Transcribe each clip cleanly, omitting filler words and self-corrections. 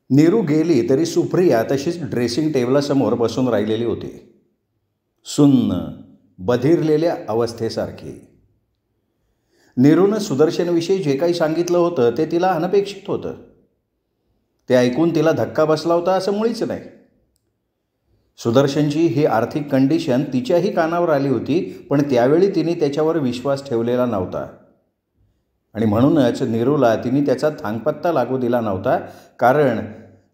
नीरू गेली तरी सुप्रिया तशीच ड्रेसिंग टेबलासमोर बसून राहिलेली होती, सुन्न, बधिरलेल्या अवस्थेसारखी. नीरूनं सुदर्शनविषयी जे काही सांगितलं होतं ते तिला अनपेक्षित होतं. ते ऐकून तिला धक्का बसला होता असं मुळीच नाही. सुदर्शनची ही आर्थिक कंडिशन तिच्याही कानावर आली होती, पण त्यावेळी तिने त्याच्यावर विश्वास ठेवलेला नव्हता आणि म्हणूनच नीरूला तिने त्याचा थांगपत्ता लागू दिला नव्हता. कारण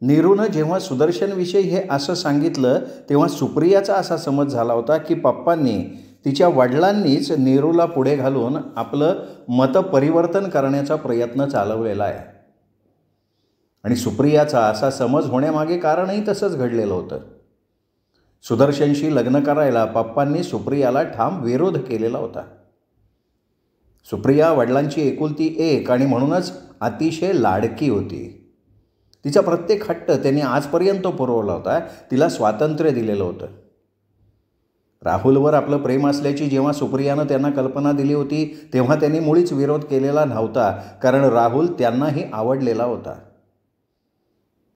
नीरूनं जेव्हा सुदर्शनविषयी हे असं सांगितलं तेव्हा सुप्रियाचा असा समज झाला होता की पप्पांनी, तिच्या वडिलांनीच नीरूला पुढे घालून आपलं मतपरिवर्तन करण्याचा प्रयत्न चालवलेला आहे. आणि सुप्रियाचा असा समज होण्यामागे कारणही तसंच घडलेलं होतं. सुदर्शनशी लग्न करायला पप्पांनी सुप्रियाला ठाम विरोध केलेला होता. सुप्रिया वडिलांची एकुलती एक आणि म्हणूनच अतिशय लाडकी होती. तिचा प्रत्येक हट्ट त्यांनी आजपर्यंत पुरवला होता. तिला स्वातंत्र्य दिलेलं होतं. राहुलवर आपलं प्रेम असल्याची जेव्हा सुप्रियानं त्यांना कल्पना दिली होती तेव्हा त्यांनी मुळीच विरोध केलेला नव्हता, कारण राहुल त्यांनाही आवडलेला होता.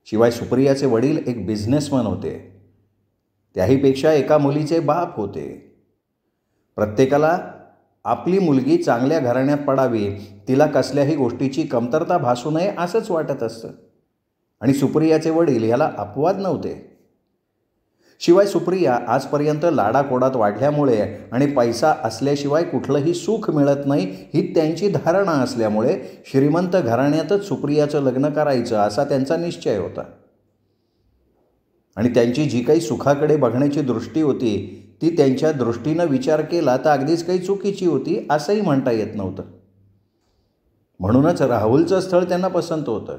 शिवाय सुप्रियाचे वडील एक बिझनेसमन होते. त्याहीपेक्षा एका मुलीचे बाप होते. प्रत्येकाला आपली मुलगी चांगल्या घराण्यात पडावी, तिला कसल्याही गोष्टीची कमतरता भासू नये असंच वाटत असतं. आणि सुप्रियाचे वडील ह्याला अपवाद नव्हते. शिवाय सुप्रिया आजपर्यंत लाडाकोडात वाढल्यामुळे आणि पैसा असल्याशिवाय कुठलंही सुख मिळत नाही ही त्यांची धारणा असल्यामुळे श्रीमंत घराण्यातच सुप्रियाचं लग्न करायचं असा त्यांचा निश्चय होता. आणि त्यांची जी काही सुखाकडे बघण्याची दृष्टी होती ती त्यांच्या दृष्टीनं विचार केला तर अगदीच काही चुकीची होती असंही म्हणता येत नव्हतं. म्हणूनच राहुलचं स्थळ त्यांना पसंत होतं.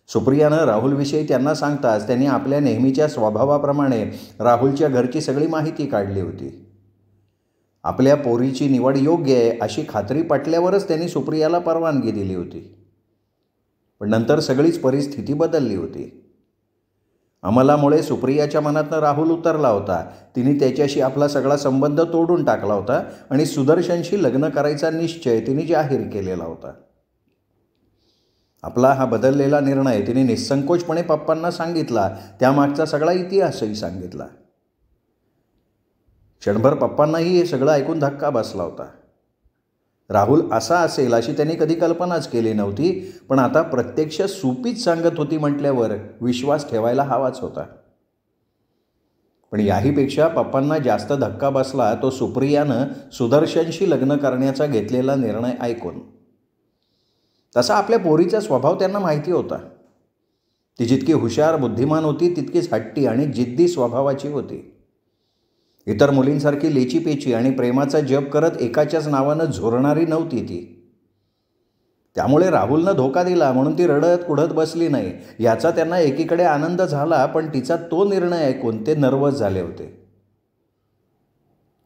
सुप्रियानं राहुलविषयी त्यांना सांगताच त्यांनी आपल्या नेहमीच्या स्वभावाप्रमाणे राहुलच्या घरची सगळी माहिती काढली होती. आपल्या पोरीची निवड योग्य आहे अशी खात्री पटल्यावरच त्यांनी सुप्रियाला परवानगी दिली होती. पण नंतर सगळीच परिस्थिती बदलली होती. अमलामुळे सुप्रियाच्या मनातनं राहुल उतरला होता. तिने त्याच्याशी आपला सगळा संबंध तोडून टाकला होता आणि सुदर्शनशी लग्न करायचा निश्चय तिने जाहीर केलेला होता. आपला हा बदललेला निर्णय तिने निसंकोचपणे पप्पांना सांगितला. त्यामागचा सगळा इतिहासही सांगितला. क्षणभर पप्पांनाही हे सगळं ऐकून धक्का बसला होता. राहुल असा असेल अशी त्यांनी कधी कल्पनाच केली नव्हती, पण आता प्रत्यक्ष सुपीच सांगत होती म्हटल्यावर विश्वास ठेवायला हवाच होता. पण याहीपेक्षा पप्पांना जास्त धक्का बसला तो सुप्रियानं सुदर्शनशी लग्न करण्याचा घेतलेला निर्णय ऐकून. तसा आपल्या पोरीचा स्वभाव त्यांना माहिती होता. ती जितकी हुशार बुद्धिमान होती तितकीच हट्टी आणि जिद्दी स्वभावाची होती. इतर मुलींसारखी लेचीपेची आणि प्रेमाचा जप करत एकाच्याच नावानं झोरणारी नव्हती ती. त्यामुळे राहुलनं धोका दिला म्हणून ती रडत कुढत बसली नाही. याचा त्यांना एकीकडे आनंद झाला, पण तिचा तो निर्णय ऐकून ते नर्वस झाले होते.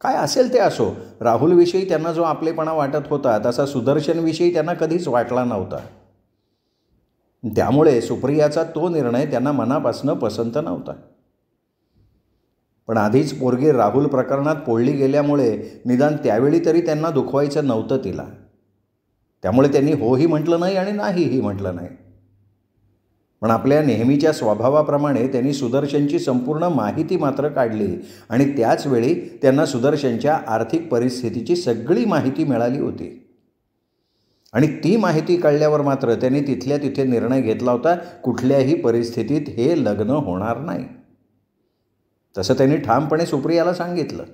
काय असेल ते असो, राहुलविषयी त्यांना जो आपलेपणा वाटत होता तसा सुदर्शनविषयी त्यांना कधीच वाटला नव्हता. त्यामुळे सुप्रियाचा तो निर्णय त्यांना मनापासून पसंत नव्हता. पण आधीच पोरगी राहुल प्रकरणात पोळली गेल्यामुळे निदान त्यावेळी तरी त्यांना दुखवायचं नव्हतं तिला. त्यामुळे त्यांनी होही म्हटलं नाही आणि नाहीही म्हटलं नाही. पण आपल्या नेहमीच्या स्वभावाप्रमाणे त्यांनी सुदर्शनची संपूर्ण माहिती मात्र काढली आणि त्याचवेळी त्यांना सुदर्शनच्या आर्थिक परिस्थितीची सगळी माहिती मिळाली होती. आणि ती माहिती कळल्यावर मात्र त्यांनी तिथल्या तिथे निर्णय घेतला होता, कुठल्याही परिस्थितीत हे लग्न होणार नाही. तसं त्यांनी ठामपणे सुप्रियाला सांगितलं.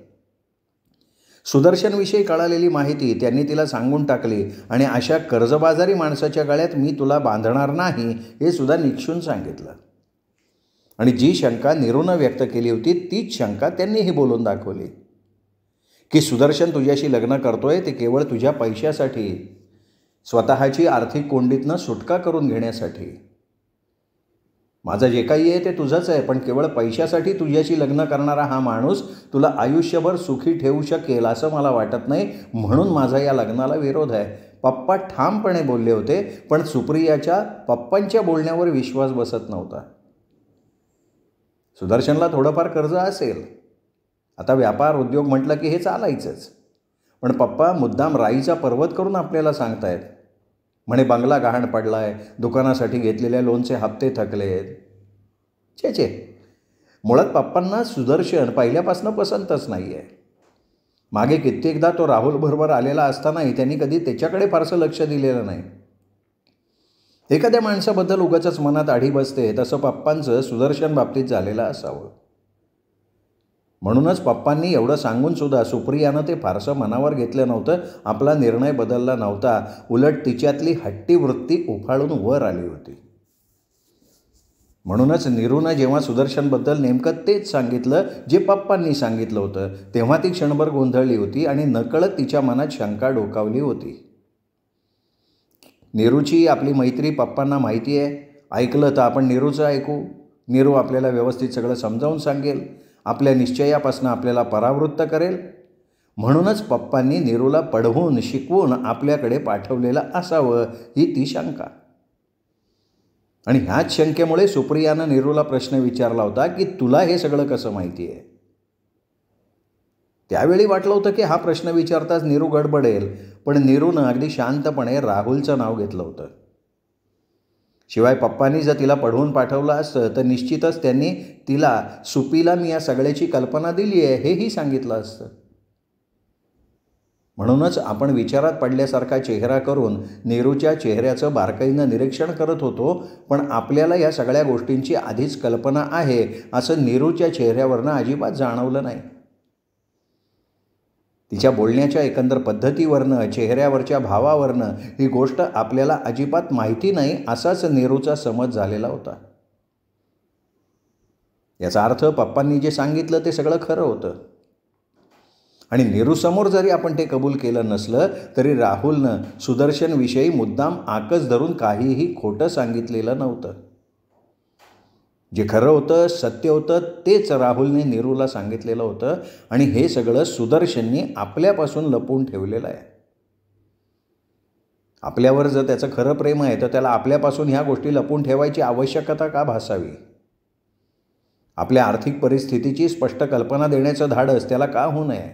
सुदर्शनविषयी कळालेली माहिती त्यांनी तिला सांगून टाकली आणि अशा कर्जबाजारी माणसाच्या गळ्यात मी तुला बांधणार नाही हे सुद्धा निक्षून सांगितलं. आणि जी शंका नीरूनं व्यक्त केली होती तीच शंका त्यांनीही बोलून दाखवली की सुदर्शन तुझ्याशी लग्न करतोय ते केवळ तुझ्या पैशासाठी, स्वतःची आर्थिक कोंडीतनं सुटका करून घेण्यासाठी. माझं जे काही आहे ते तुझंच आहे, पण केवळ पैशासाठी तुझ्याशी लग्न करणारा हा माणूस तुला आयुष्यभर सुखी ठेवू शकेल असं मला वाटत नाही, म्हणून माझा या लग्नाला विरोध आहे. पप्पा ठामपणे बोलले होते, पण सुप्रियाच्या पप्पांच्या बोलण्यावर विश्वास बसत नव्हता. सुदर्शनला थोडंफार कर्ज असेल, आता व्यापार उद्योग म्हटलं की हे चालायचंच, पण पप्पा मुद्दाम राईचा पर्वत करून आपल्याला सांगतायत म्हणे बंगला गहाण पडलाय, दुकानासाठी घेतलेल्या लोनचे हप्ते थकलेत. छे, मुळात पप्पांना सुदर्शन पहिल्यापासून पसंतच नाही आहे. मागे कित्येकदा तो राहुलबरोबर आलेला असतानाही त्यांनी कधी त्याच्याकडे फारसं लक्ष दिलेलं नाही. एखाद्या माणसाबद्दल उगाचच मनात आढी बसते तसं पप्पांचं सुदर्शन बाबतीत झालेलं असावं. म्हणूनच पप्पांनी एवढं सांगून सुद्धा सुप्रियानं ते फारसं मनावर घेतलं नव्हतं. आपला निर्णय बदलला नव्हता. उलट तिच्यातली हट्टी वृत्ती उफाळून वर आली होती. म्हणूनच नीरूनं जेव्हा सुदर्शनबद्दल नेमकं तेच सांगितलं जे पप्पांनी सांगितलं होतं, तेव्हा ती क्षणभर गोंधळली होती आणि नकळत तिच्या मनात शंका डोकावली होती. नीरूची आपली मैत्री पप्पांना माहिती आहे. ऐकलं तर आपण नीरूचं ऐकू. नीरू आपल्याला व्यवस्थित सगळं समजावून सांगेल, आपल्या निश्चयापासून आपल्याला परावृत्त करेल. म्हणूनच पप्पांनी नीरूला पढवून शिकवून आपल्याकडे पाठवलेलं असावं ही ती शंका. आणि ह्याच शंकेमुळे सुप्रियानं नीरूला प्रश्न विचारला होता की तुला हे सगळं कसं माहिती आहे. त्यावेळी वाटलं होतं की हा प्रश्न विचारताच नीरू गडबडेल, पण नीरूनं अगदी शांतपणे राहुलचं नाव घेतलं होतं. शिवाय पप्पांनी जर तिला पढवून पाठवलं असतं तर निश्चितच त्यांनी तिला सुपीला मी या सगळ्याची कल्पना दिली आहे हेही सांगितलं असतं. म्हणूनच आपण विचारात पडल्यासारखा चेहरा करून नीरूच्या चेहऱ्याचं बारकाईनं निरीक्षण करत होतो, पण आपल्याला या सगळ्या गोष्टींची आधीच कल्पना आहे असं नीरूच्या चेहऱ्यावरनं अजिबात जाणवलं नाही. तिच्या बोलण्याच्या एकंदर पद्धतीवरनं, चेहऱ्यावरच्या भावावरनं ही गोष्ट आपल्याला अजिबात माहिती नाही असाच नीरूचा समज झालेला होता. याचा अर्थ पप्पांनी जे सांगितलं ते सगळं खरं होतं. आणि नीरूसमोर जरी आपण ते कबूल केलं नसलं तरी राहुलनं सुदर्शनविषयी मुद्दाम आकस धरून काहीही खोटं सांगितलेलं नव्हतं. जे खरं होतं, सत्य होतं तेच राहुलने नीरूला सांगितलेलं होतं. आणि हे सगळं सुदर्शननी आपल्यापासून लपवून ठेवलेलं आहे. आपल्यावर जर त्याचं खरं प्रेम आहे तर त्याला आपल्यापासून ह्या गोष्टी लपवून ठेवायची आवश्यकता का भासावी. आपल्या आर्थिक परिस्थितीची स्पष्ट कल्पना देण्याचं धाडस त्याला का होऊ नये.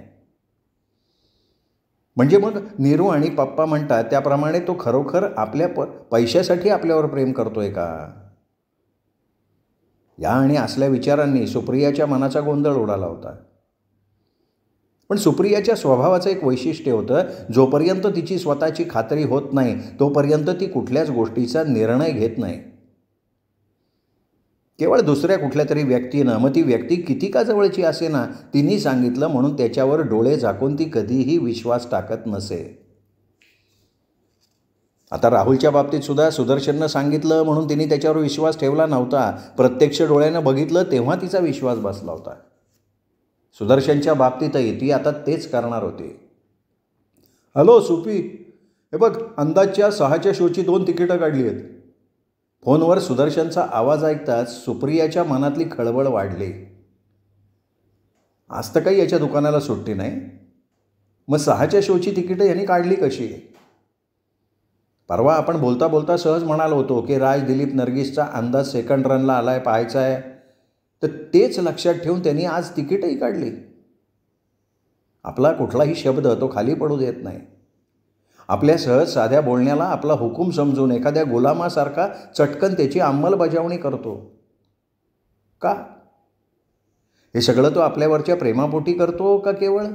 म्हणजे मग नीरू आणि पप्पा म्हणतात त्याप्रमाणे तो खरोखर आपल्या पैशासाठी आपल्यावर प्रेम करतोय का. या आणि असल्या विचारांनी सुप्रियाच्या मनाचा गोंधळ उडाला होता. पण सुप्रियाच्या स्वभावाचं एक वैशिष्ट्य होतं, जोपर्यंत तिची स्वतःची खात्री होत नाही तोपर्यंत ती कुठल्याच गोष्टीचा निर्णय घेत नाही. केवळ दुसऱ्या कुठल्या तरी व्यक्तीनं, मग ती व्यक्ती किती का जवळची असे ना, तिने सांगितलं म्हणून त्याच्यावर डोळे झाकून ती कधीही विश्वास टाकत नसे. आता राहुलच्या बाबतीत सुद्धा सुदर्शननं सांगितलं म्हणून तिने त्याच्यावर विश्वास ठेवला नव्हता. प्रत्यक्ष डोळ्यानं बघितलं तेव्हा तिचा विश्वास बसला होता. सुदर्शनच्या बाबतीतही ती आता तेच करणार होती. हॅलो सुपी, हे बघ अंदाजच्या 6च्या शोची 2 तिकीटं काढली आहेत. फोनवर सुदर्शनचा आवाज ऐकताच सुप्रियाच्या मनातली खळबळ वाढली. आज तर काही याच्या दुकानाला सुट्टी नाही. मग 6च्या शोची तिकीटं यांनी काढली कशी. परवा आपण बोलता बोलता सहज म्हणालो होतो की राज, दिलीप, नर्गिसचा अंदाज सेकंड रनला आलाय, पाहायचा आहे. तर तेच लक्षात ठेवून त्यांनी आज तिकीटही काढली. आपला कुठलाही शब्द तो खाली पडू देत नाही. आपल्या सहज साध्या बोलण्याला आपला हुकूम समजून एखाद्या गुलामासारखा चटकन त्याची अंमलबजावणी करतो. का? हे सगळं तो आपल्यावरच्या प्रेमापोटी करतो का केवळ?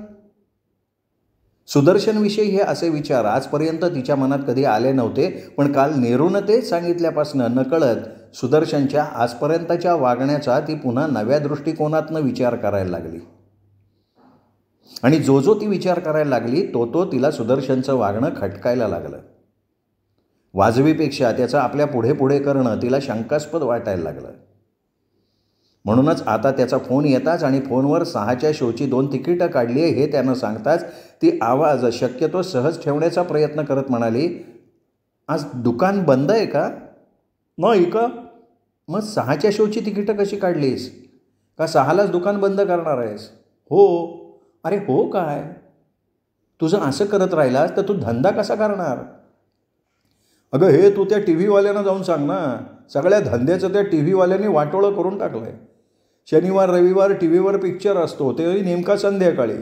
सुदर्शनविषयी हे असे विचार आजपर्यंत तिच्या मनात कधी आले नव्हते, पण काल नीरूनं तेच सांगितल्यापासून नकळत सुदर्शनच्या आजपर्यंतच्या वागण्याचा ती पुन्हा नव्या दृष्टिकोनातनं विचार करायला लागली. आणि जो ती विचार करायला लागली तो तिला सुदर्शनचं वागणं खटकायला लागलं. वाजवीपेक्षा त्याचं आपल्या पुढे करणं तिला शंकास्पद वाटायला लागलं. म्हणूनच आता त्याचा फोन येताच आणि फोनवर 6च्या शोची 2 तिकीटं काढली आहे हे त्यानं सांगताच ती आवाज शक्यतो सहज ठेवण्याचा प्रयत्न करत म्हणाली, आज दुकान बंद आहे का? नाही का? मग 6च्या शोची तिकीटं कशी काढलीस? का 6लाच दुकान बंद करणार आहेस? हो. अरे हो काय? तुझं असं करत राहिलास तर तू धंदा कसा करणार? अगं हे तू त्या टी व्हीवाल्यांना जाऊन सांग ना. सगळ्या धंद्याचं त्या टी व्हीवाल्यांनी वाटोळं करून टाकलं आहे. शनिवार रविवार टी व्हीवर पिक्चर असतो, तेही नेमका संध्याकाळी,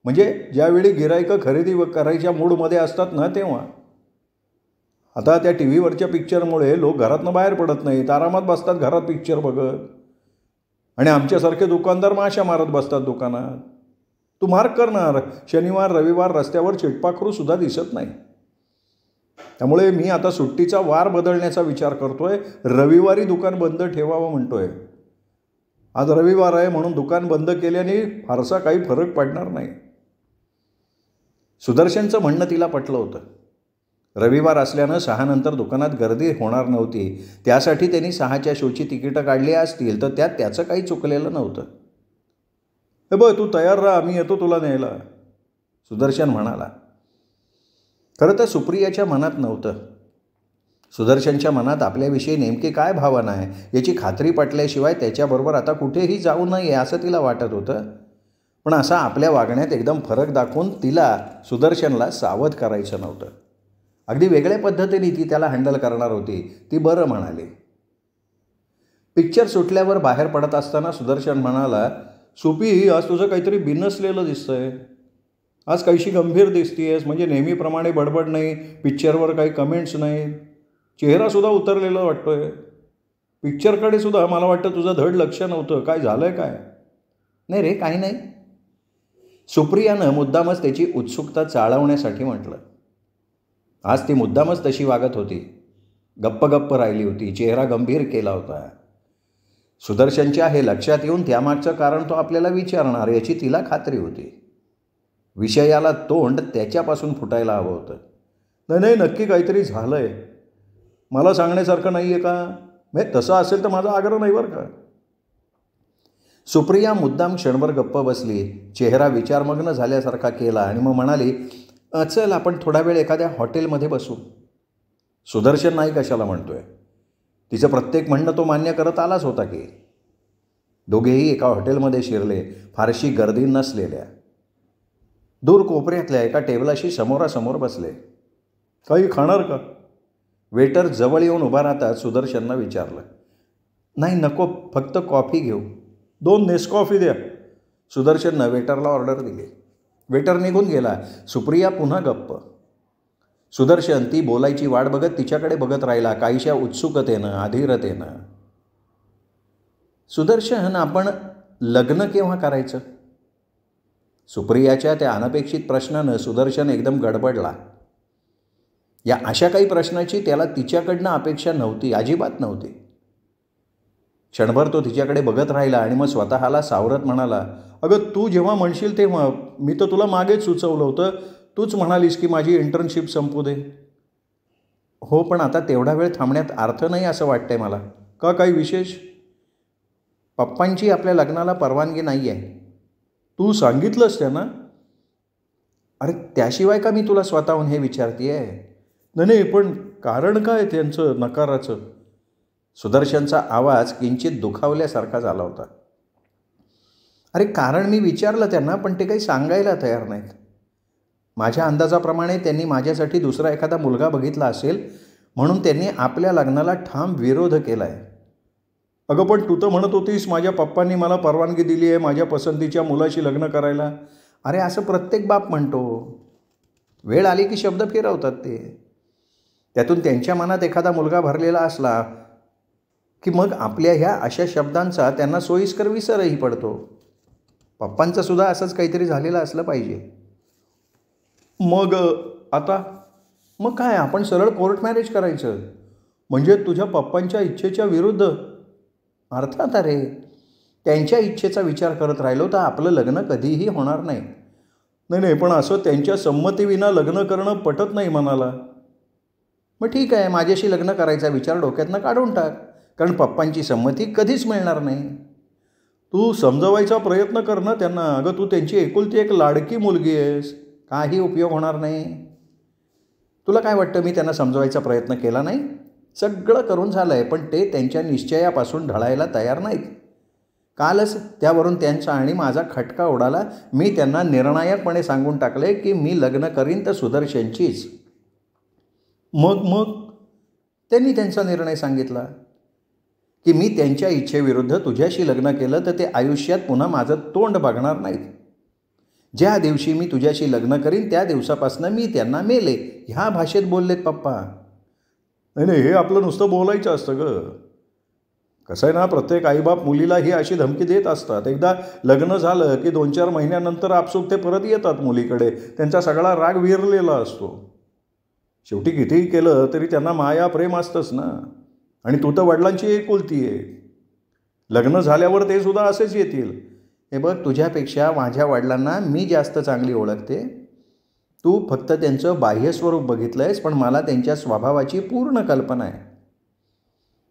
म्हणजे ज्यावेळी गिरायकं खरेदी करायच्या मूडमध्ये असतात ना तेव्हा. आता त्या टी व्हीवरच्या पिक्चरमुळे लोक घरातनं बाहेर पडत नाहीत, आरामात बसतात घरात पिक्चर बघत. आणि आमच्यासारखे दुकानदार माशा मारत बसतात दुकानात. तू मार्क करणार, शनिवार रविवार रस्त्यावर चिटपाखरूसुद्धा दिसत नाही. त्यामुळे मी आता सुट्टीचा वार बदलण्याचा विचार करतोय. रविवारी दुकान बंद ठेवावं म्हणतोय. आज रविवार आहे म्हणून दुकान बंद केल्याने फारसा काही फरक पडणार नाही. सुदर्शनचं म्हणणं तिला पटलं होतं. रविवार असल्यानं 6 नंतर दुकानात गर्दी होणार नव्हती. त्यासाठी त्यांनी 6च्या शोची तिकीटं काढली असतील तर त्यात त्याचं काही चुकलेलं नव्हतं. हे बघ, तू तयार राहा, मी येतो तुला न्यायला, सुदर्शन म्हणाला. खरं तर सुप्रियाच्या मनात नव्हतं. सुदर्शनच्या मनात आपल्याविषयी नेमकी काय भावना आहे याची खात्री पटल्याशिवाय त्याच्याबरोबर आता कुठेही जाऊ नये असं तिला वाटत होतं. पण असा आपल्या वागण्यात एकदम फरक दाखवून तिला सुदर्शनला सावध करायचं नव्हतं. अगदी वेगळ्या पद्धतीने ती त्याला हँडल करणार होती. ती बरं म्हणाली. पिक्चर सुटल्यावर बाहेर पडत असताना सुदर्शन म्हणाला, सुपी, आज तुझं काहीतरी बिनसलेलं दिसतंय. आज काहीशी गंभीर दिसतीयस. म्हणजे नेहमीप्रमाणे बडबड नाही, पिक्चरवर काही कमेंट्स नाही, चेहरासुद्धा उतरलेला वाटतोय. पिक्चरकडे सुद्धा मला वाटतं तुझं धड लक्ष नव्हतं. काय झालं आहे काय? नाही रे, काही नाही, सुप्रियानं मुद्दामच त्याची उत्सुकता चाळवण्यासाठी म्हटलं. आज ती मुद्दामच तशी वागत होती. गप्प गप्प राहिली होती, चेहरा गंभीर केला होता. सुदर्शनच्या हे लक्षात येऊन त्यामागचं कारण तो आपल्याला विचारणार याची तिला खात्री होती. विषयाला तोंड त्याच्यापासून फुटायला हवं होतं. नाही, नक्की काहीतरी झालं आहे, मला सांगण्यासारखं नाही आहे का? म्हणजे तसं असेल तर माझा आग्रह नाही बरं का. सुप्रिया मुद्दाम क्षणभर गप्प बसली, चेहरा विचारमग्न झाल्यासारखा केला आणि मग म्हणाली, चल आपण थोडा वेळ एखाद्या हॉटेलमध्ये बसू. सुदर्शन नाही कशाला म्हणतोय. तिचं प्रत्येक म्हणणं तो मान्य करत आलाच होता की. दोघेही एका हॉटेलमध्ये शिरले, फारशी गर्दी नसलेल्या. दूर कोपऱ्यातल्या एका टेबलाशी समोरासमोर बसले. काही खाणार का? वेटर जवळ येऊन उभा राहतात सुदर्शननं विचारलं. नाही, नको, फक्त कॉफी घेऊ. 2 नेसकॉफी द्या, सुदर्शननं वेटरला ऑर्डर दिली. वेटर निघून गेला. सुप्रिया पुन्हा गप्प. सुदर्शन ती बोलायची वाट बघत तिच्याकडे बघत राहिला, काहीशा उत्सुकतेनं, अधीरतेनं. सुदर्शन, आपण लग्न केव्हा करायचं? सुप्रियाच्या त्या अनपेक्षित प्रश्नानं सुदर्शन एकदम गडबडला. या अशा काही प्रश्नाची त्याला तिच्याकडनं अपेक्षा नव्हती, अजिबात नव्हती. क्षणभर तो तिच्याकडे बघत राहिला आणि मग स्वतःला सावरत म्हणाला, अगं तू जेव्हा म्हणशील तेव्हा. मी तर तुला मागेच सुचवलं होतं, तूच म्हणालीस की माझी इंटर्नशिप संपू दे. हो, पण आता तेवढा वेळ थांबण्यात अर्थ नाही असं वाटतंय मला. का, काही विशेष? पप्पांची आपल्या लग्नाला परवानगी नाही आहे. तू सांगितलंस त्यांना? अरे त्याशिवाय का मी तुला स्वतःहून हे विचारते आहे? नाही, पण कारण काय त्यांचं नकाराचं? सुदर्शनचा आवाज किंचित दुखावल्यासारखा झाला होता. अरे कारण मी विचारलं त्यांना, पण ते काही सांगायला तयार नाहीत. माझ्या अंदाजाप्रमाणे त्यांनी माझ्यासाठी दुसरा एखादा मुलगा बघितला असेल म्हणून त्यांनी आपल्या लग्नाला ठाम विरोध केला आहे. अगं पण तू तर म्हणत होतीस माझ्या पप्पांनी मला परवानगी दिली आहे माझ्या पसंतीच्या मुलाशी लग्न करायला. अरे असं प्रत्येक बाप म्हणतो. वेळ आली की शब्द फिरवतात ते. त्यातून त्यांच्या मनात एखादा मुलगा भरलेला असला की मग आपल्या ह्या अशा शब्दांचा त्यांना सोयीस्कर विसरही पडतो. पप्पांचं सुद्धा असंच काहीतरी झालेलं असलं पाहिजे. मग आता मग काय, आपण सरळ कोर्ट मॅरेज करायचं म्हणजे तुझ्या पप्पांच्या इच्छेच्या विरुद्ध? अर्थात. अरे त्यांच्या इच्छेचा विचार करत राहिलो तर आपलं लग्न कधीही होणार नाही. नाही, पण असं त्यांच्या संमतीविना लग्न करणं पटत नाही मनाला. मग ठीक आहे, माझ्याशी लग्न करायचा विचार डोक्यातनं काढून टाक, कारण पप्पांची संमती कधीच मिळणार नाही. तू समजवायचा प्रयत्न कर ना त्यांना. अगं तू त्यांची एकुलती एक लाडकी मुलगी आहेस, काही उपयोग होणार नाही. तुला काय वाटतं मी त्यांना समजवायचा प्रयत्न केला नाही? सगळं करून झालं आहे, पण ते त्यांच्या निश्चयापासून ढळायला तयार नाहीत. कालच त्यावरून त्यांचा आणि माझा खटका उडाला. मी त्यांना निर्णायकपणे सांगून टाकले की मी लग्न करीन तर सुदर्शनचीच. मग त्यांनी त्यांचा निर्णय सांगितला की मी त्यांच्या इच्छेविरुद्ध तुझ्याशी लग्न केलं तर ते आयुष्यात पुन्हा माझं तोंड बघणार नाहीत. ज्या दिवशी मी तुझ्याशी लग्न करीन त्या दिवसापासून मी त्यांना मेले ह्या भाषेत बोललेत पप्पा. नाही नाही, हे आपलं नुसतं बोलायचं असतं गं. कसं आहे ना, प्रत्येक आईबाप मुलीला ही अशी धमकी देत असतात. एकदा लग्न झालं की 2-4 महिन्यानंतर आपसूक ते परत येतात मुलीकडे. त्यांचा सगळा राग विरलेला असतो. शेवटी कितीही केलं तरी त्यांना माया प्रेम असतंच ना. आणि तू तर वडिलांची एकुलती आहे. लग्न झाल्यावर ते सुद्धा असेच येतील. हे बघ, तुझ्यापेक्षा माझ्या वडिलांना मी जास्त चांगली ओळखते. तू फक्त त्यांचं बाह्यस्वरूप बघितलं आहेस, पण मला त्यांच्या स्वभावाची पूर्ण कल्पना आहे.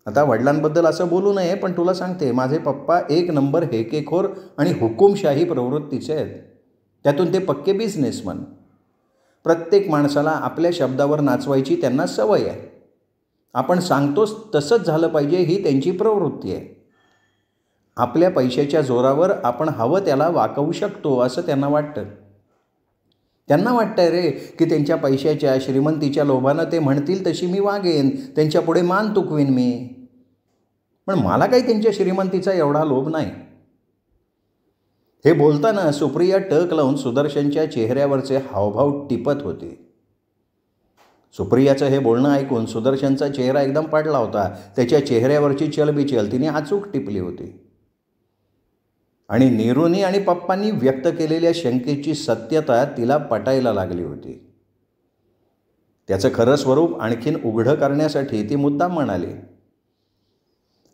आता वडिलांबद्दल असं बोलू नये, पण तुला सांगते, माझे पप्पा एक नंबर हेकेखोर आणि हुकुमशाही प्रवृत्तीचे आहेत. त्यातून ते पक्के बिझनेसमन. प्रत्येक माणसाला आपल्या शब्दावर नाचवायची त्यांना सवय आहे. आपण सांगतोच तसंच झालं पाहिजे ही त्यांची प्रवृत्ती आहे. आपल्या पैशाच्या जोरावर आपण हवं त्याला वाकवू शकतो असं त्यांना वाटतं. त्यांना वाटतंय रे की त्यांच्या पैशाच्या श्रीमंतीच्या लोभानं ते म्हणतील तशी मी वागेन, त्यांच्यापुढे मान तुकवीन मी. पण मला काही त्यांच्या श्रीमंतीचा एवढा लोभ नाही. हे बोलताना सुप्रिया टक लावून सुदर्शनच्या चेहऱ्यावरचे हावभाव टिपत होती. सुप्रियाचं हे बोलणं ऐकून सुदर्शनचा चेहरा एकदम पडला होता. त्याच्या चेहऱ्यावरची चलबिचल तिने अचूक टिपली होती. आणि नीरूनी आणि पप्पांनी व्यक्त केलेल्या शंकेची सत्यता तिला पटायला लागली होती. त्याचं खरं स्वरूप आणखीन उघडं करण्यासाठी ती मुद्दाम म्हणाली,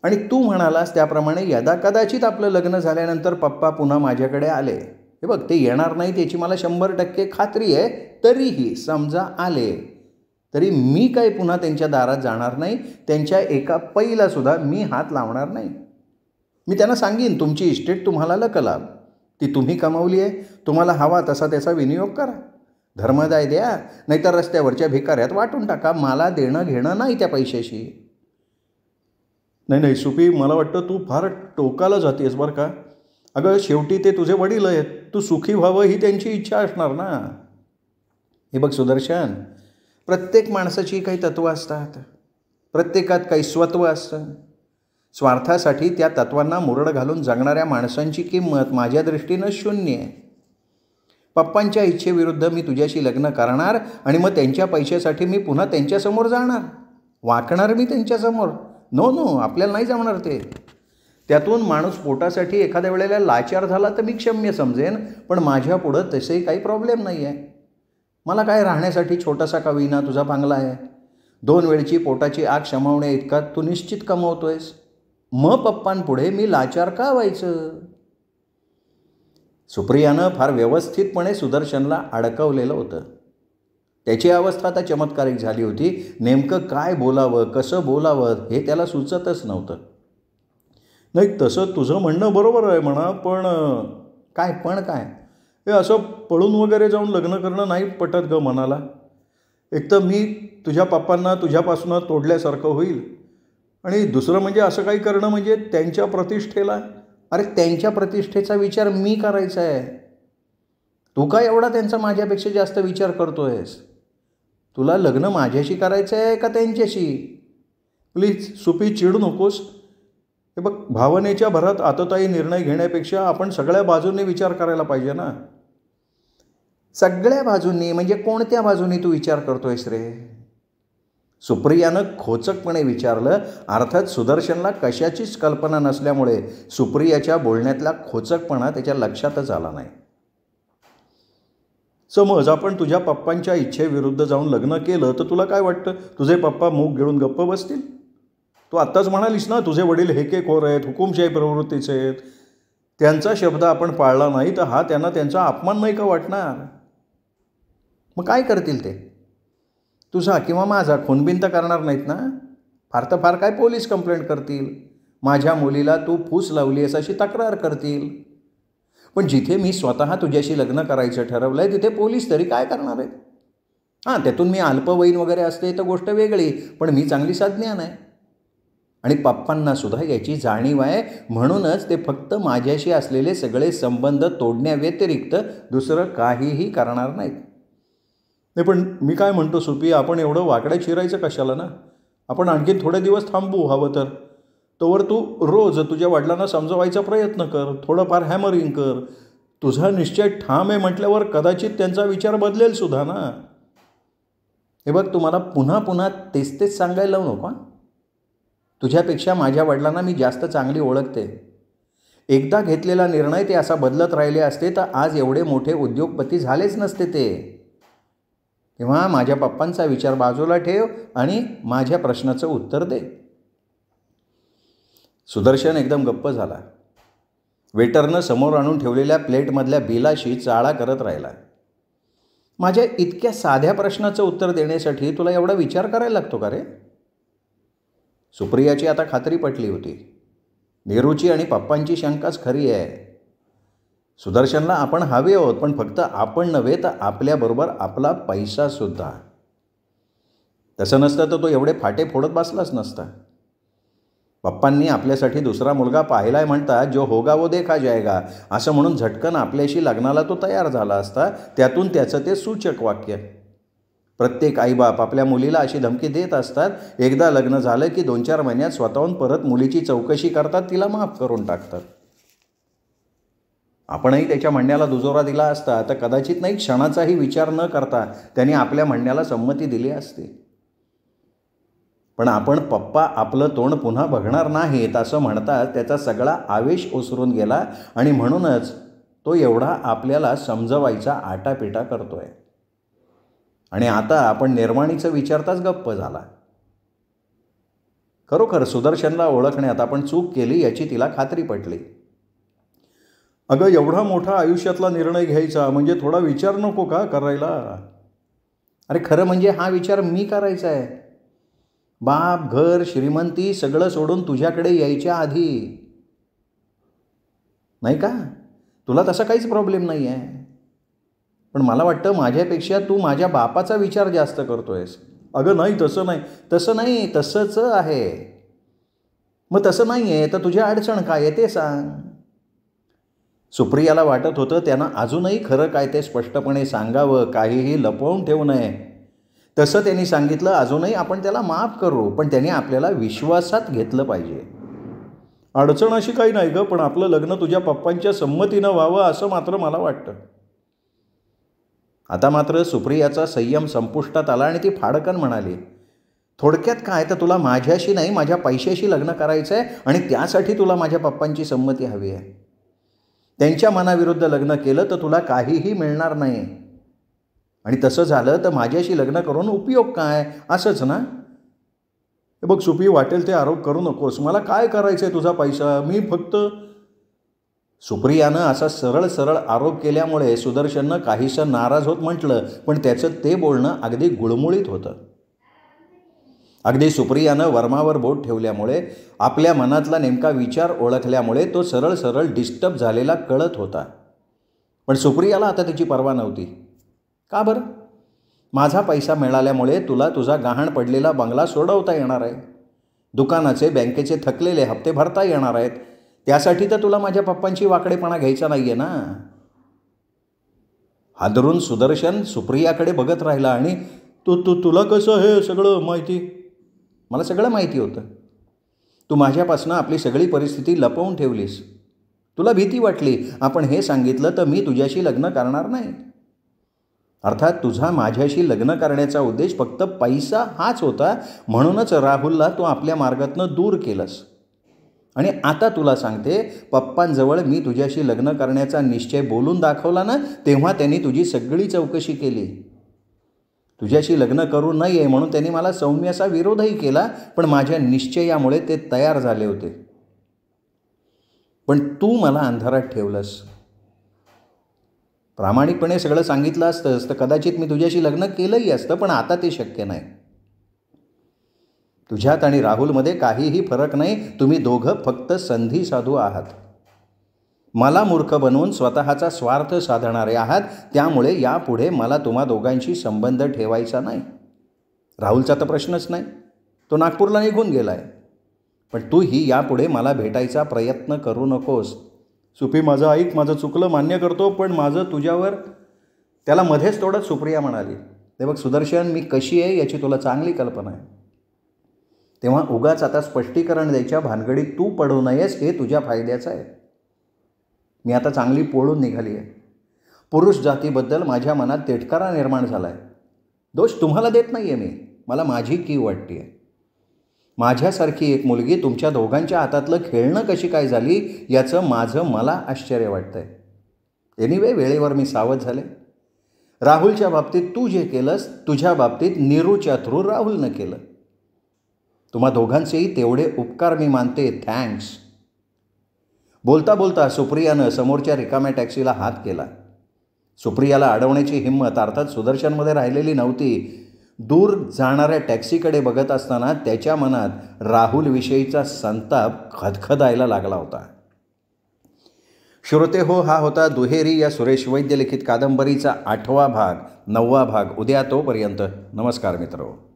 आणि तू म्हणालास त्याप्रमाणे यदाकदाचित आपलं लग्न झाल्यानंतर पप्पा पुन्हा माझ्याकडे आले. हे बघ, ते येणार नाही त्याची मला 100% खात्री आहे. तरीही समजा आले तरी मी काही पुन्हा त्यांच्या दारात जाणार नाही. त्यांच्या एका पैलासुद्धा मी हात लावणार नाही. मी त्यांना सांगीन, तुमची इस्टेट तुम्हाला लकलाभ, ती तुम्ही कमावली आहे. तुम्हाला हवा तसा त्याचा विनियोग करा. धर्मदाय द्या, नाहीतर रस्त्यावरच्या भिकाऱ्यात वाटून टाका. मला देणं घेणं नाही त्या पैशाशी. नाही नाही सुपी, मला वाटतं तू फार टोकाला जातेस बरं का. अगं, शेवटी ते तुझे वडील आहेत. तू सुखी व्हावं ही त्यांची इच्छा असणार ना. हे बघ सुदर्शन, प्रत्येक माणसाची काही तत्त्वं असतात. प्रत्येकात काही स्वत्व असतं. स्वार्थासाठी त्या तत्वांना मुरड घालून जगणाऱ्या माणसांची किंमत माझ्या दृष्टीनं शून्य आहे. पप्पांच्या इच्छेविरुद्ध मी तुझ्याशी लग्न करणार आणि मग त्यांच्या पैशासाठी मी पुन्हा त्यांच्यासमोर जाणार, वाकणार मी त्यांच्यासमोर? नो नो, आपल्याला नाही जमणार ते. त्यातून माणूस पोटासाठी एखाद्या वेळेला लाचार झाला तर मी क्षम्य समजेन, पण माझ्या पुढं तसेही काही प्रॉब्लेम नाही आहे. मला काय राहण्यासाठी छोटासा का विना तुझा बांगला आहे. 2 वेळची पोटाची आग शमवण्या इतका तू निश्चित कमवतोयस. मग पप्पांपुढे मी लाचार का व्हायचं? सुप्रियानं फार व्यवस्थितपणे सुदर्शनला अडकवलेलं होतं. त्याची अवस्था आता चमत्कारिक झाली होती. नेमकं काय बोलावं, कसं बोलावं हे त्याला सुचतच नव्हतं. नाही, तसं तुझं म्हणणं बरोबर आहे म्हणा, पण काय हे असं पळून वगैरे जाऊन लग्न करणं नाही पटत गं मनाला. एक तर मी तुझ्या पप्पांना तुझ्यापासून तोडल्यासारखं होईल, आणि दुसरं म्हणजे असं काही करणं म्हणजे त्यांच्या प्रतिष्ठेला. अरे, त्यांच्या प्रतिष्ठेचा विचार मी करायचा आहे. तू काय एवढा त्यांचा माझ्यापेक्षा जास्त विचार करतोयस? तुला लग्न माझ्याशी करायचं आहे का त्यांच्याशी? प्लीज सुपी, चिडू नकोस. हे बघ, भावनेच्या भरात आततायी निर्णय घेण्यापेक्षा आपण सगळ्या बाजूंनी विचार करायला पाहिजे ना. सगळ्या बाजूंनी म्हणजे कोणत्या बाजूंनी तू विचार करतोयस रे? सुप्रियानं खोचकपणे विचारलं. अर्थात सुदर्शनला कशाचीच कल्पना नसल्यामुळे सुप्रियाच्या बोलण्यातला खोचकपणा त्याच्या लक्षातच आला नाही. समज आपण तुझ्या पप्पांच्या इच्छेविरुद्ध जाऊन लग्न केलं तर तुला काय वाटतं? तुझे पप्पा मूग गिळून गप्प बसतील? तू आत्ताच म्हणालीस ना, तुझे वडील हेकेखोर आहेत, हुकुमशाही प्रवृत्तीचे आहेत. त्यांचा शब्द आपण पाळला नाही तर हा त्यांना त्यांचा अपमान नाही का वाटणार? मग काय करतील ते? तुझा किंवा माझा खूनबिन तर करणार नाहीत ना. फार तर फार काय पोलीस कंप्लेंट करतील. माझ्या मुलीला तू फूस लावली आहेस अशी तक्रार करतील. पण जिथे मी स्वतः तुझ्याशी लग्न करायचं ठरवलं आहे तिथे पोलीस तरी काय करणार आहेत? हां, त्यातून मी अल्पवयीन वगैरे असते तर गोष्ट वेगळी, पण मी चांगली सज्ञान आहे. आणि पप्पांनासुद्धा याची जाणीव आहे. म्हणूनच ते फक्त माझ्याशी असलेले सगळे संबंध तोडण्याव्यतिरिक्त दुसरं काहीही करणार नाहीत. नाही, पण मी काय म्हणतो सुपी, आपण एवढं वाकड्या चिरायचं कशाला ना. आपण आणखी थोडे दिवस थांबू हवं तर. तोवर तू रोज तुझ्या वडिलांना समजवायचा प्रयत्न कर, थोडंफार हॅमरिंग कर. तुझा निश्चय ठाम आहे म्हटल्यावर कदाचित त्यांचा विचार बदलेल सुद्धा ना. हे बघ, तू मला पुन्हा पुन्हा तेच तेच सांगायला लावू नको. तुझ्यापेक्षा माझ्या वडिलांना मी जास्त चांगली ओळखते. एकदा घेतलेला निर्णय ते असा बदलत राहिले असते तर आज एवढे मोठे उद्योगपती झालेच नसते ते. तेव्हा माझ्या पप्पांचा विचार बाजूला ठेव आणि माझ्या प्रश्नाचं उत्तर दे. सुदर्शन एकदम गप्प झाला. वेटरनं समोर आणून ठेवलेल्या प्लेटमधल्या बिलाशी चाळा करत राहिला. माझ्या इतक्या साध्या प्रश्नाचं उत्तर देण्यासाठी तुला एवढा विचार करायला लागतो का रे? सुप्रियाची आता खात्री पटली होती. नीरूची आणि पप्पांची शंकाच खरी आहे. सुदर्शनला आपण हवे आहोत, पण फक्त आपण नव्हे तर आपल्याबरोबर आपला पैसासुद्धा. तसं नसतं तर तो एवढे फाटे फोडत बसलाच नसता. पप्पांनी आपल्यासाठी दुसरा मुलगा पाहिलाय म्हणतात, जो होगा वो देखा जाएगा असं म्हणून झटकन आपल्याशी लग्नाला तो तयार झाला असता. त्यातून त्याचं ते सूचक वाक्य. प्रत्येक आईबाप आपल्या मुलीला अशी धमकी देत असतात. एकदा लग्न झालं की 2-4 महिन्यात स्वतःहून परत मुलीची चौकशी करतात, तिला माफ करून टाकतात. आपणही त्याच्या म्हणण्याला दुजोरा दिला असता तर कदाचित नाही क्षणाचाही विचार न करता त्यांनी आपल्या म्हणण्याला संमती दिली असती. पण आपण पप्पा आपलं तोंड पुन्हा बघणार नाहीत असं म्हणतात त्याचा सगळा आवेश ओसरून गेला आणि म्हणूनच तो एवढा आपल्याला समजवायचा आटापिटा करतोय. आणि आता आपण निर्वाणीचं विचारताच गप्प झाला. खरोखर सुदर्शनला ओळखण्यात आपण चूक केली याची तिला खात्री पटली. अगं, एवढा मोठा आयुष्यातला निर्णय घ्यायचा म्हणजे थोडा विचार नको का करायला? अरे खरं म्हणजे हा विचार मी करायचा आहे. बाप, घर, श्रीमंती सगळं सोडून तुझ्याकडे यायच्या आधी. नाही का? तुला तसा काहीच प्रॉब्लेम नाही आहे. पण मला वाटतं माझ्यापेक्षा तू माझ्या बापाचा विचार जास्त करतोयस. अगं नाही, तसं नाही. तसं नाही, तसंच आहे. मग तसं नाही आहे तर तुझी अडचण काय आहे ते सांग. सुप्रियाला वाटत होतं त्यानं अजूनही खरं काय ते स्पष्टपणे सांगावं, काहीही लपवून ठेवू नये. तसं त्यांनी सांगितलं, अजूनही आपण त्याला माफ करू, पण त्याने आपल्याला विश्वासात घेतलं पाहिजे. अडचण अशी काही नाही गं, पण आपलं लग्न तुझ्या पप्पांच्या संमतीनं व्हावं असं मात्र मला वाटतं. आता मात्र सुप्रियाचा संयम संपुष्टात आला आणि ती फाडकन म्हणाली, थोडक्यात काय तर तुला माझ्याशी नाही माझ्या पैशाशी लग्न करायचं आहे आणि त्यासाठी तुला माझ्या पप्पांची संमती हवी आहे. त्यांच्या मनाविरुद्ध लग्न केलं तर तुला काहीही मिळणार नाही. आणि तसं झालं तर माझ्याशी लग्न करून उपयोग काय? असंच ना? हे बघ सुप्री, वाटेल ते आरोप करू नकोस. मला काय करायचं आहे तुझा पैसा? मी फक्त. सुप्रियानं असा सरळ सरळ आरोप केल्यामुळे सुदर्शननं काहीसं नाराज होत म्हटलं, पण त्याचं ते बोलणं अगदी गुळमुळीत होतं. अगदी सुप्रियानं वर्मावर बोट ठेवल्यामुळे, आपल्या मनातला नेमका विचार ओळखल्यामुळे तो सरळ सरळ डिस्टर्ब झालेला कळत होता. पण सुप्रियाला आता त्याची पर्वा नव्हती. का बरं? माझा पैसा मिळाल्यामुळे तुला तुझा गहाण पडलेला बंगला सोडवता येणार आहे. दुकानाचे, बँकेचे थकलेले हप्ते भरता येणार आहेत. त्यासाठी तर तुला माझ्या पप्पांची वाकडेपणा घ्यायचा नाही आहे ना. हादरून सुदर्शन सुप्रियाकडे बघत राहिला आणि तुला कसं हे सगळं माहिती? मला सगळं माहिती होतं. तू माझ्यापासून आपली सगळी परिस्थिती लपवून ठेवलीस. तुला भीती वाटली. आपण हे सांगितलं तर मी तुझ्याशी लग्न करणार नाही. अर्थात तुझा माझ्याशी लग्न करण्याचा उद्देश फक्त पैसा हाच होता. म्हणूनच राहुलला तू आपल्या मार्गातनं दूर केलंस. आणि आता तुला सांगते, पप्पांजवळ मी तुझ्याशी लग्न करण्याचा निश्चय बोलून दाखवला ना, तेव्हा त्यांनी तुझी सगळी चौकशी केली. तुझ्याशी लग्न करू नये म्हणून त्यांनी मला सौम्य असा विरोधही केला, पण माझ्या निश्चयामुळे ते तयार झाले होते. पण तू मला अंधारात ठेवलंस. प्रामाणिकपणे सगळं सांगितलं असतंस तर कदाचित मी तुझ्याशी लग्न केलंही असतं, पण आता ते शक्य नाही. तुझ्यात आणि राहुलमध्ये काहीही फरक नाही. तुम्ही दोघं फक्त संधी साधू आहात. मला मूर्ख बनवून स्वतःचा स्वार्थ साधणारे आहात. त्यामुळे यापुढे मला तुम्हा दोघांशी संबंध ठेवायचा नाही. राहुलचा तर प्रश्नच नाही. तो नागपूरला निघून गेला आहे. पण तूही यापुढे मला भेटायचा प्रयत्न करू नकोस. सुपी, माझं ऐक, माझं चुकलं, मान्य करतो, पण माझं तुझ्यावर. त्याला मध्येच तोडत सुप्रिया म्हणाली, ते बघ सुदर्शन, मी कशी आहे याची तुला चांगली कल्पना आहे. तेव्हा उगाच आता स्पष्टीकरण द्यायच्या भानगडीत तू पडू नयेस, हे तुझ्या फायद्याचं आहे. मी आता चांगली पोळून निघाली आहे. पुरुष जातीबद्दल माझ्या मनात तिटकारा निर्माण झाला आहे. दोष तुम्हाला देत नाही आहे मी, मला माझी कीव वाटते आहे. माझ्यासारखी एक मुलगी तुमच्या दोघांच्या हातातलं खेळणं कशी काय झाली याचं मला आश्चर्य वाटतं आहे. एनिवे, वेळेवर मी सावध झाले. राहुलच्या बाबतीत तू जे केलंस, तुझ्या बाबतीत नीरूच्या थ्रू राहुलनं केलं. तुम्हा दोघांचेही तेवढे उपकार मी मानते. थँक्स. बोलता बोलता सुप्रियानं समोरच्या रिकाम्या टॅक्सीला हात केला. सुप्रियाला अडवण्याची हिंमत अर्थात सुदर्शनमध्ये राहिलेली नव्हती. दूर जाणाऱ्या टॅक्सीकडे बघत असताना त्याच्या मनात राहुलविषयीचा संताप खदखदायला लागला होता. श्रोते हो, हा होता दुहेरी या सुरेश वैद्य लिखित कादंबरीचा 8वा भाग, 9वा भाग उद्या. तोपर्यंत नमस्कार मित्र.